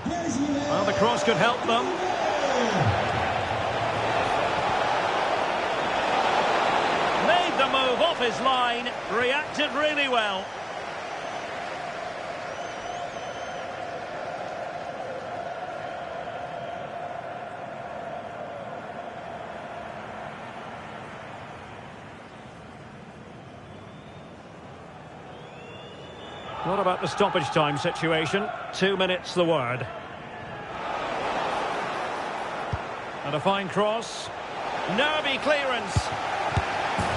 Well, the cross could help them. Made the move off his line, reacted really well. What about the stoppage time situation? 2 minutes the word. And a fine cross. Nervy clearance.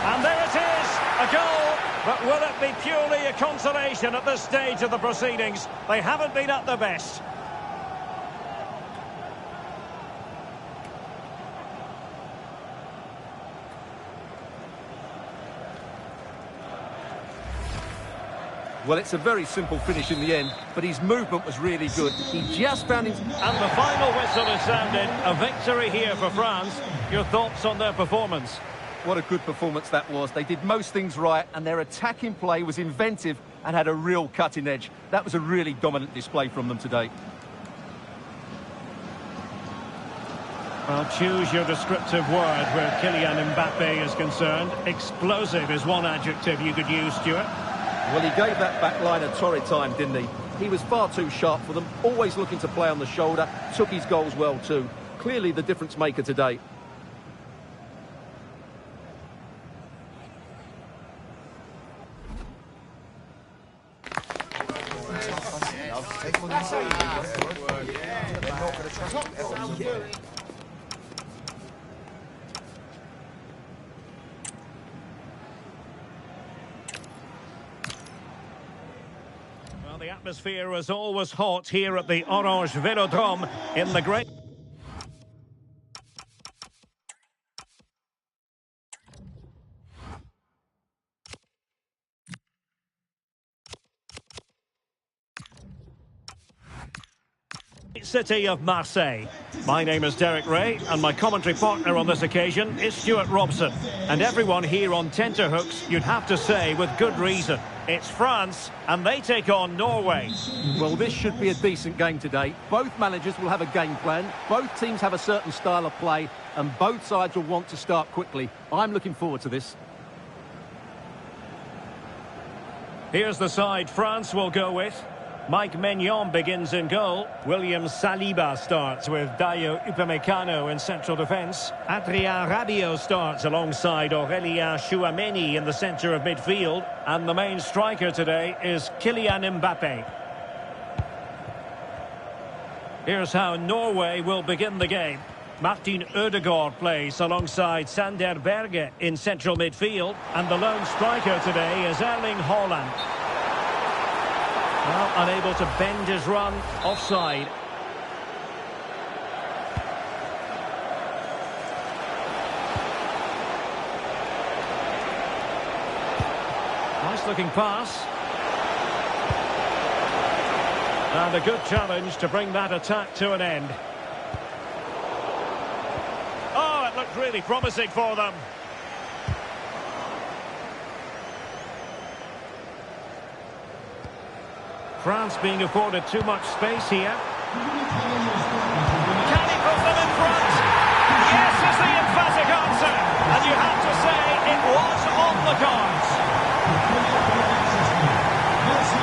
And there it is, a goal. But will it be purely a consolation at this stage of the proceedings? They haven't been at their best. Well, it's a very simple finish in the end, but his movement was really good. He just found him... And the final whistle is sounded. A victory here for France. Your thoughts on their performance? What a good performance that was. They did most things right, and their attacking play was inventive and had a real cutting edge. That was a really dominant display from them today. Well, choose your descriptive word where Kylian Mbappe is concerned. Explosive is one adjective you could use, Stuart. Well, he gave that back line a torrid time, didn't he? He was far too sharp for them, always looking to play on the shoulder, took his goals well too. Clearly the difference maker today. Well, the atmosphere is always hot here at the Orange Velodrome in the great... city of Marseille. My name is Derek Ray, and my commentary partner on this occasion is Stuart Robson. And everyone here on tenterhooks, you'd have to say with good reason. It's France, and they take on Norway. Well, this should be a decent game today. Both managers will have a game plan. Both teams have a certain style of play, and both sides will want to start quickly. I'm looking forward to this. Here's the side France will go with. Mike Maignan begins in goal. William Saliba starts with Dayo Upamecano in central defence. Adrien Rabiot starts alongside Aurélien Tchouameni in the centre of midfield. And the main striker today is Kylian Mbappe. Here's how Norway will begin the game. Martin Ødegaard plays alongside Sander Berge in central midfield. And the lone striker today is Erling Haaland. Well, unable to bend his run, offside. Nice looking pass. And a good challenge to bring that attack to an end. Oh, it looked really promising for them. France being afforded too much space here. Vous voulez travailler au stade, Can he put them in front? Yes is the emphatic answer. And you have to say it was on the cards. merci.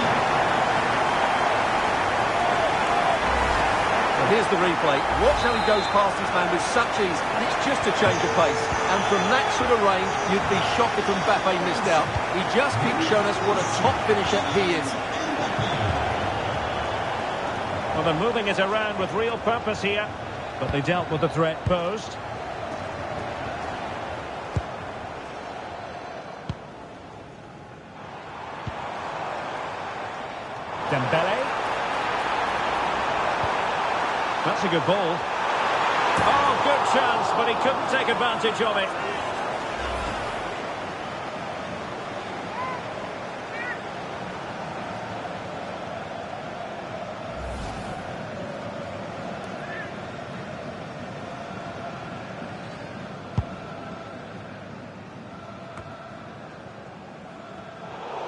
Well, here's the replay. Watch how he goes past his man with such ease. And it's just a change of pace. And from that sort of range, you'd be shocked if Mbappe missed out. He just keeps showing us what a top finisher he is. Well, they're moving it around with real purpose here. But they dealt with the threat posed. Dembele. That's a good ball. Oh, good chance, but he couldn't take advantage of it.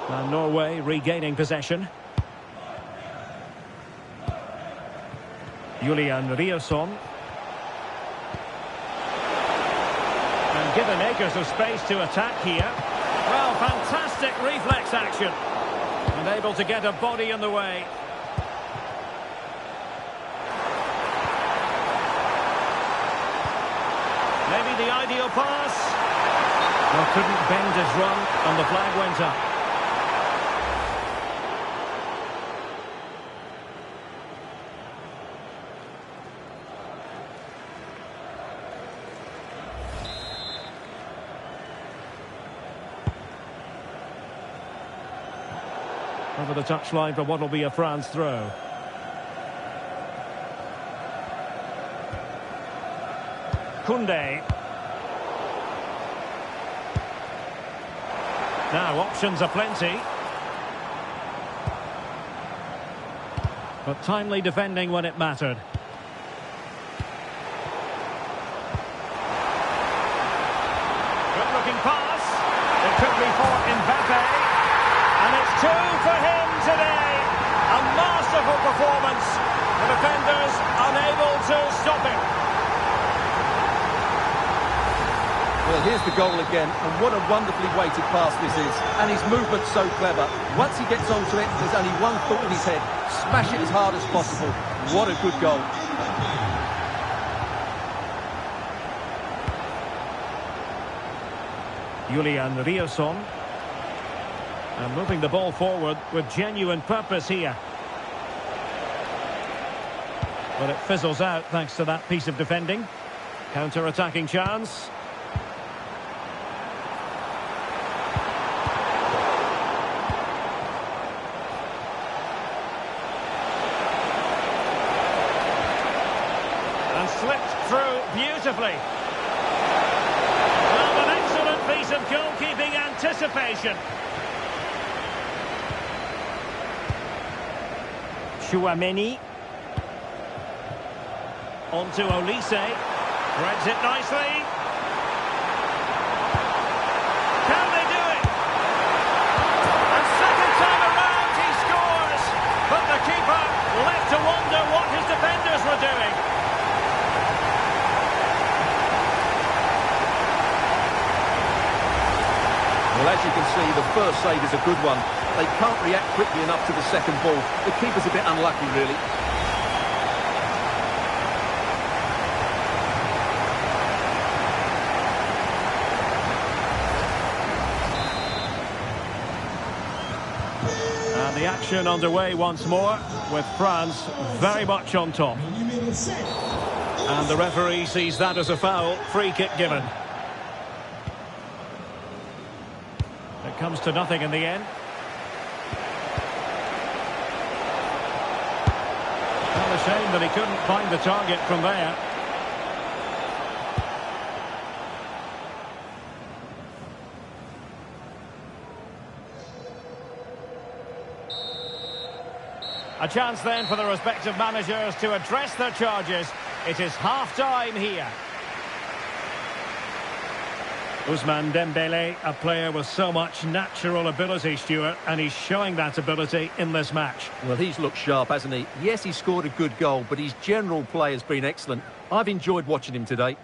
And Norway regaining possession. Julian Riosson. And given acres of space to attack here. Well, fantastic reflex action. And able to get a body in the way. Maybe the ideal pass. Well, couldn't bend his run, and the flag went up. Over the touchline for what will be a France throw. Koundé. Now options are plenty. But timely defending when it mattered. Good looking pass. It could be for Mbappe. And it's 2 for him today. A masterful performance. The defenders unable to stop him. Well, here's the goal again, and what a wonderfully weighted pass this is. And his movement's so clever. Once he gets onto it, there's only one thought in his head. Smash it as hard as possible. What a good goal. Julian Riosson. And moving the ball forward with genuine purpose here. But it fizzles out thanks to that piece of defending. Counter-attacking chance. And slipped through beautifully. Well, an excellent piece of goalkeeping anticipation. Chouameni. On to Olise. Threads it nicely. Can they do it? And second time around he scores. But the keeper left to wonder what his defenders were doing. Well, as you can see, the first save is a good one. They can't react quickly enough to the second ball. The keeper's a bit unlucky, really. And the action underway once more, with France very much on top. numéro 7. And the referee sees that as a foul. Free kick given. It comes to nothing in the end. Well, a shame that he couldn't find the target from there. A chance then for the respective managers to address their charges. It is half-time here. Ousmane Dembele, a player with so much natural ability, Stuart, and he's showing that ability in this match. Well, he's looked sharp, hasn't he? Yes, he scored a good goal, but his general play has been excellent. I've enjoyed watching him today.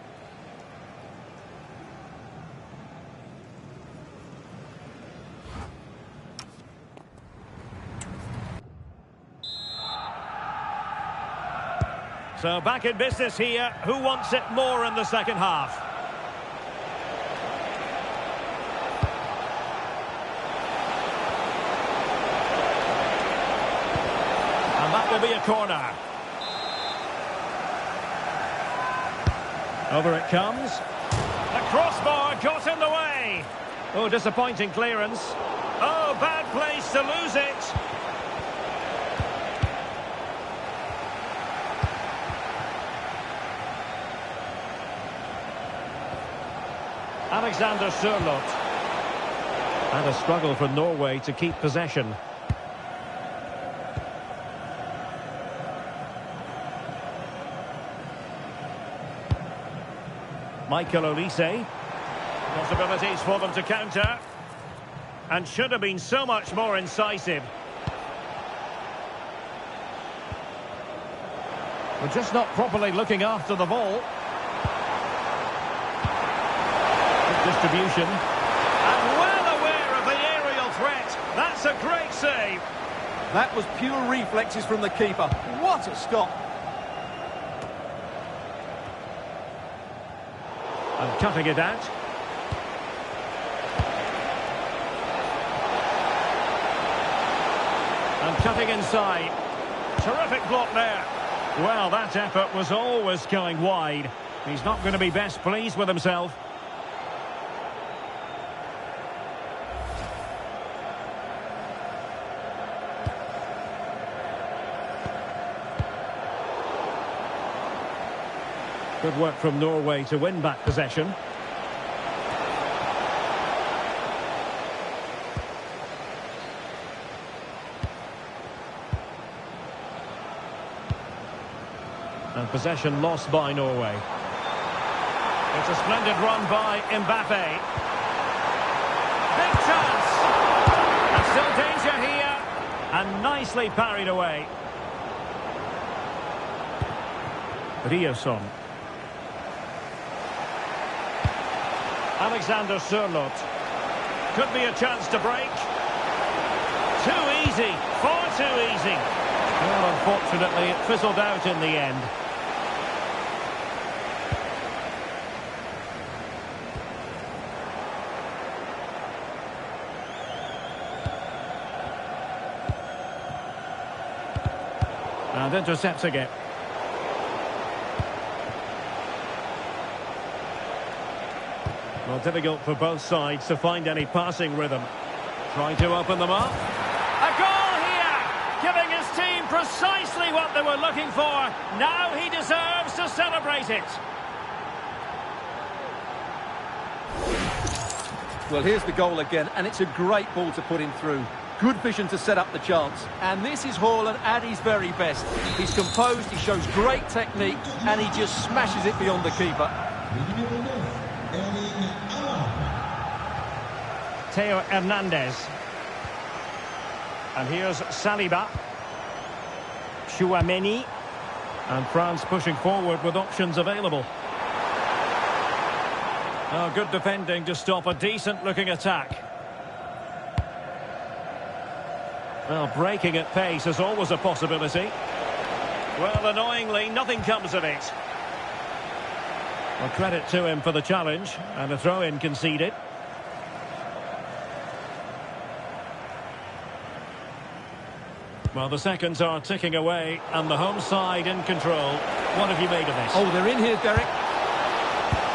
So back in business here. Who wants it more in the second half? And that will be a corner. Over it comes. The crossbar got in the way. Oh, disappointing clearance. Oh, bad place to lose it. Alexander Sørloth. And a struggle for Norway to keep possession. Michael Olise. Possibilities for them to counter. And should have been so much more incisive. We're just not properly looking after the ball. Distribution, and well aware of the aerial threat. That's a great save. That was pure reflexes from the keeper. What a stop. And cutting it out. And cutting inside. Terrific block there. Well, that effort was always going wide. He's not going to be best pleased with himself. Good work from Norway to win back possession. And possession lost by Norway. It's a splendid run by Mbappe. Big chance! And still danger here. And nicely parried away. Ryerson. Alexander Sørloth. Could be a chance to break. Too easy. Far too easy. Well, unfortunately, it fizzled out in the end. And intercepting it. Well, difficult for both sides to find any passing rhythm. Trying to open them up. A goal here! Giving his team precisely what they were looking for. Now he deserves to celebrate it. Well, here's the goal again, and it's a great ball to put him through. Good vision to set up the chance. And this is Haaland at his very best. He's composed, he shows great technique, and he just smashes it beyond the keeper. Theo Hernandez. And here's Saliba. Chouameni. And France pushing forward with options available. Oh, good defending to stop a decent-looking attack. Well, breaking at pace is always a possibility. Well, annoyingly, nothing comes of it. Well, credit to him for the challenge, and a throw-in conceded. Well, the seconds are ticking away, and the home side in control. What have you made of this? Oh, they're in here, Derek.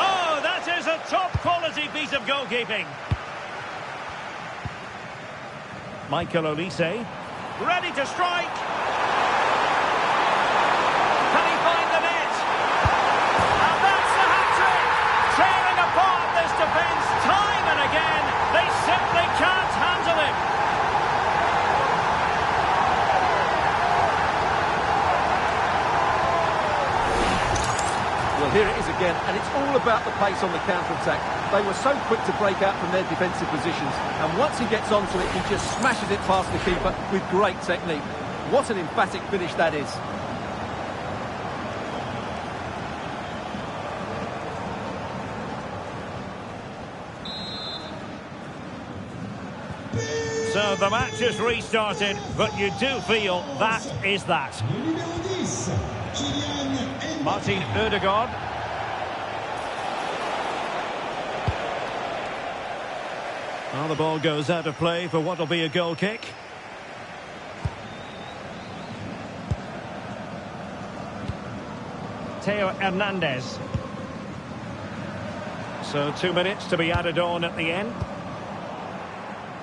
Oh, that is a top-quality piece of goalkeeping. Michael Olise, ready to strike. Can he find the net? And that's the hat-trick. Tearing apart this defence time and again. They simply can't handle him. Well, here it is again, and it's all about the pace on the counter-attack. They were so quick to break out from their defensive positions, and once he gets onto it, he just smashes it past the keeper with great technique. What an emphatic finish that is. So the match has restarted, but you do feel that is that. Le numéro 10, Kylian Mbappé. Martin Odegaard. Well, the ball goes out of play for what will be a goal kick. Theo Hernandez. So 2 minutes to be added on at the end.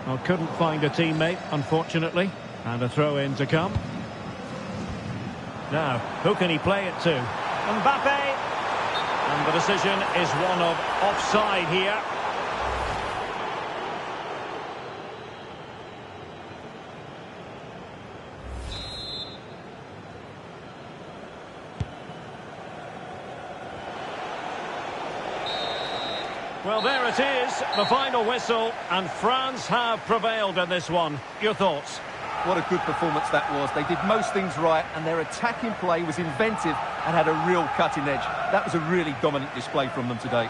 Well, couldn't find a teammate, unfortunately. And a throw-in to come. Now, who can he play it to? Mbappe! And the decision is one of offside here. Well, there it is, the final whistle, and France have prevailed in this one. Your thoughts? What a good performance that was. They did most things right, and their attacking play was inventive and had a real cutting edge. That was a really dominant display from them today.